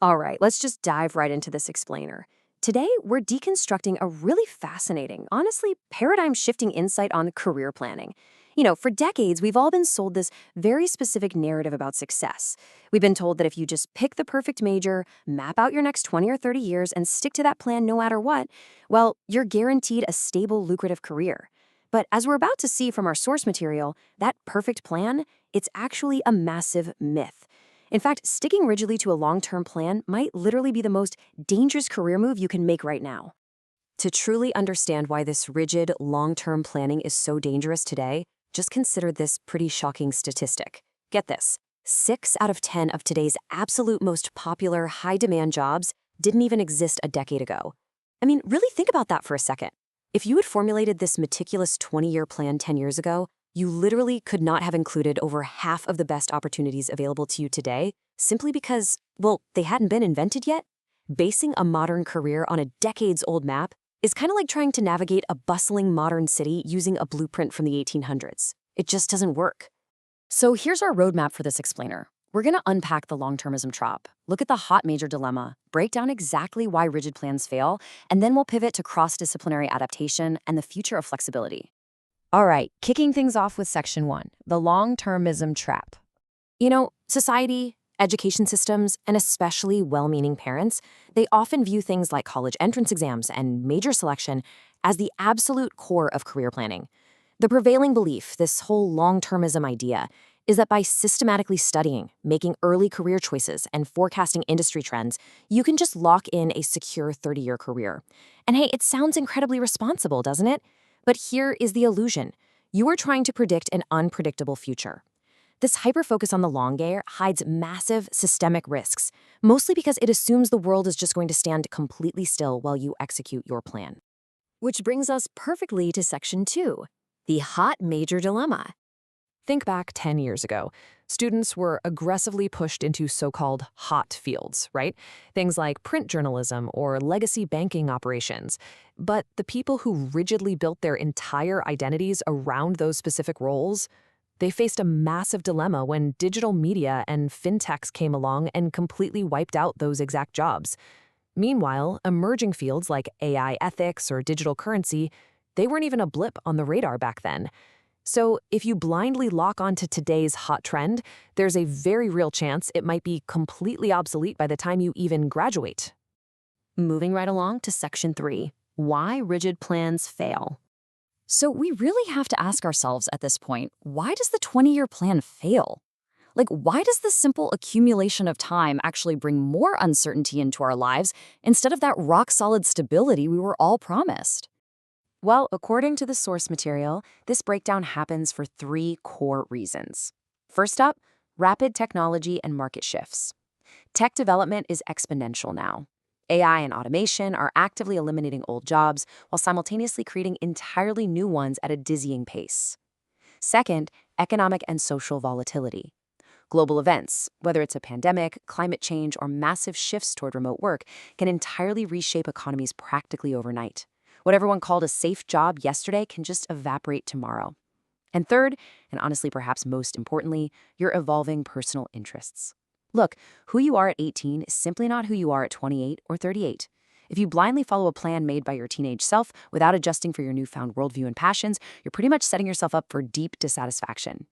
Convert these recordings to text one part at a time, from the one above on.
All right, let's just dive right into this explainer. Today, we're deconstructing a really fascinating, honestly, paradigm shifting insight on career planning. For decades, we've all been sold this very specific narrative about success. We've been told that if you just pick the perfect major, map out your next 20 or 30 years, and stick to that plan no matter what, well, you're guaranteed a stable, lucrative career. But as we're about to see from our source material, that perfect plan, it's actually a massive myth. In fact, sticking rigidly to a long-term plan might literally be the most dangerous career move you can make right now. To truly understand why this rigid, long-term planning is so dangerous today, just consider this pretty shocking statistic. Get this: 6 out of 10 of today's absolute most popular, high-demand jobs didn't even exist a decade ago. I mean, really think about that for a second. If you had formulated this meticulous 20-year plan 10 years ago, you literally could not have included over half of the best opportunities available to you today simply because, well, they hadn't been invented yet. Basing a modern career on a decades-old map is kind of like trying to navigate a bustling modern city using a blueprint from the 1800s. It just doesn't work. So here's our roadmap for this explainer. We're going to unpack the long-termism trap, look at the hot major dilemma, break down exactly why rigid plans fail, and then we'll pivot to cross-disciplinary adaptation and the future of flexibility. All right, kicking things off with Section 1, the long-termism trap. Society, education systems, and especially well-meaning parents, they often view things like college entrance exams and major selection as the absolute core of career planning. The prevailing belief, this whole long-termism idea, is that by systematically studying, making early career choices, and forecasting industry trends, you can just lock in a secure 30-year career. And hey, it sounds incredibly responsible, doesn't it? But here is the illusion. You are trying to predict an unpredictable future. This hyper-focus on the long game hides massive systemic risks, mostly because it assumes the world is just going to stand completely still while you execute your plan. Which brings us perfectly to Section 2, the hot major dilemma. Think back 10 years ago. Students were aggressively pushed into so-called hot fields, right? Things like print journalism or legacy banking operations. But the people who rigidly built their entire identities around those specific roles, they faced a massive dilemma when digital media and fintechs came along and completely wiped out those exact jobs. Meanwhile, emerging fields like AI ethics or digital currency, they weren't even a blip on the radar back then. So if you blindly lock onto today's hot trend, there's a very real chance it might be completely obsolete by the time you even graduate. Moving right along to Section 3, why rigid plans fail. So we really have to ask ourselves at this point, why does the 20-year plan fail? Why does the simple accumulation of time actually bring more uncertainty into our lives instead of that rock-solid stability we were all promised? Well, according to the source material, this breakdown happens for 3 core reasons. First up, rapid technology and market shifts. Tech development is exponential now. AI and automation are actively eliminating old jobs while simultaneously creating entirely new ones at a dizzying pace. Second, economic and social volatility. Global events, whether it's a pandemic, climate change, or massive shifts toward remote work, can entirely reshape economies practically overnight. What everyone called a safe job yesterday can just evaporate tomorrow. And third, and honestly perhaps most importantly, your evolving personal interests. Look, who you are at 18 is simply not who you are at 28 or 38. If you blindly follow a plan made by your teenage self without adjusting for your newfound worldview and passions, you're pretty much setting yourself up for deep dissatisfaction.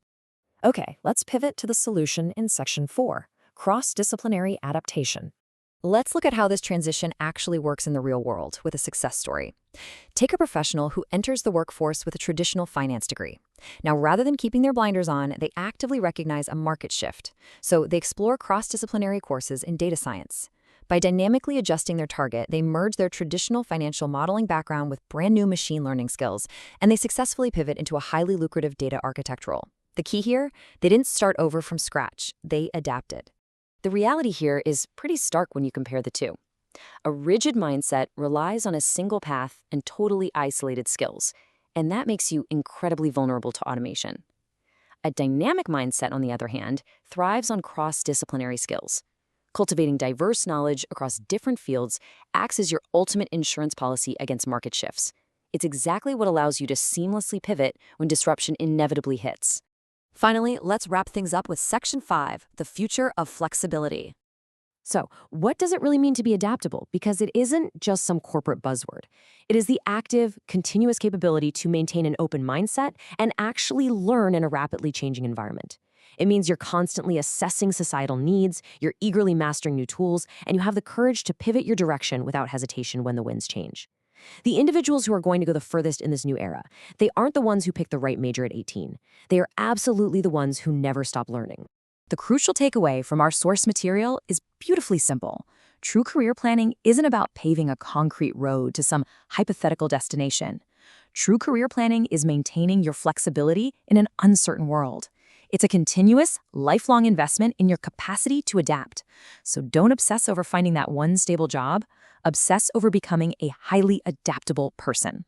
Okay, let's pivot to the solution in Section 4, cross-disciplinary adaptation. Let's look at how this transition actually works in the real world with a success story. Take a professional who enters the workforce with a traditional finance degree. Now, rather than keeping their blinders on, they actively recognize a market shift. So they explore cross-disciplinary courses in data science. By dynamically adjusting their target, they merge their traditional financial modeling background with brand new machine learning skills, and they successfully pivot into a highly lucrative data architect role. The key here, they didn't start over from scratch, they adapted. The reality here is pretty stark when you compare the two. A rigid mindset relies on a single path and totally isolated skills, and that makes you incredibly vulnerable to automation. A dynamic mindset, on the other hand, thrives on cross-disciplinary skills. Cultivating diverse knowledge across different fields acts as your ultimate insurance policy against market shifts. It's exactly what allows you to seamlessly pivot when disruption inevitably hits. Finally, let's wrap things up with Section 5, the future of flexibility. So, what does it really mean to be adaptable? Because it isn't just some corporate buzzword. It is the active, continuous capability to maintain an open mindset and actually learn in a rapidly changing environment. It means you're constantly assessing societal needs, you're eagerly mastering new tools, and you have the courage to pivot your direction without hesitation when the winds change. The individuals who are going to go the furthest in this new era, they aren't the ones who pick the right major at 18. They are absolutely the ones who never stop learning. The crucial takeaway from our source material is beautifully simple. True career planning isn't about paving a concrete road to some hypothetical destination. True career planning is maintaining your flexibility in an uncertain world. It's a continuous, lifelong investment in your capacity to adapt. So don't obsess over finding that one stable job. Obsess over becoming a highly adaptable person.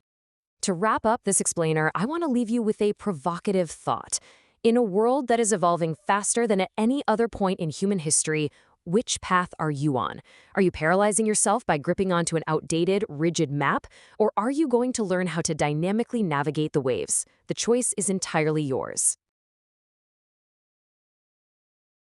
To wrap up this explainer, I want to leave you with a provocative thought. In a world that is evolving faster than at any other point in human history, which path are you on? Are you paralyzing yourself by gripping onto an outdated, rigid map? Or are you going to learn how to dynamically navigate the waves? The choice is entirely yours.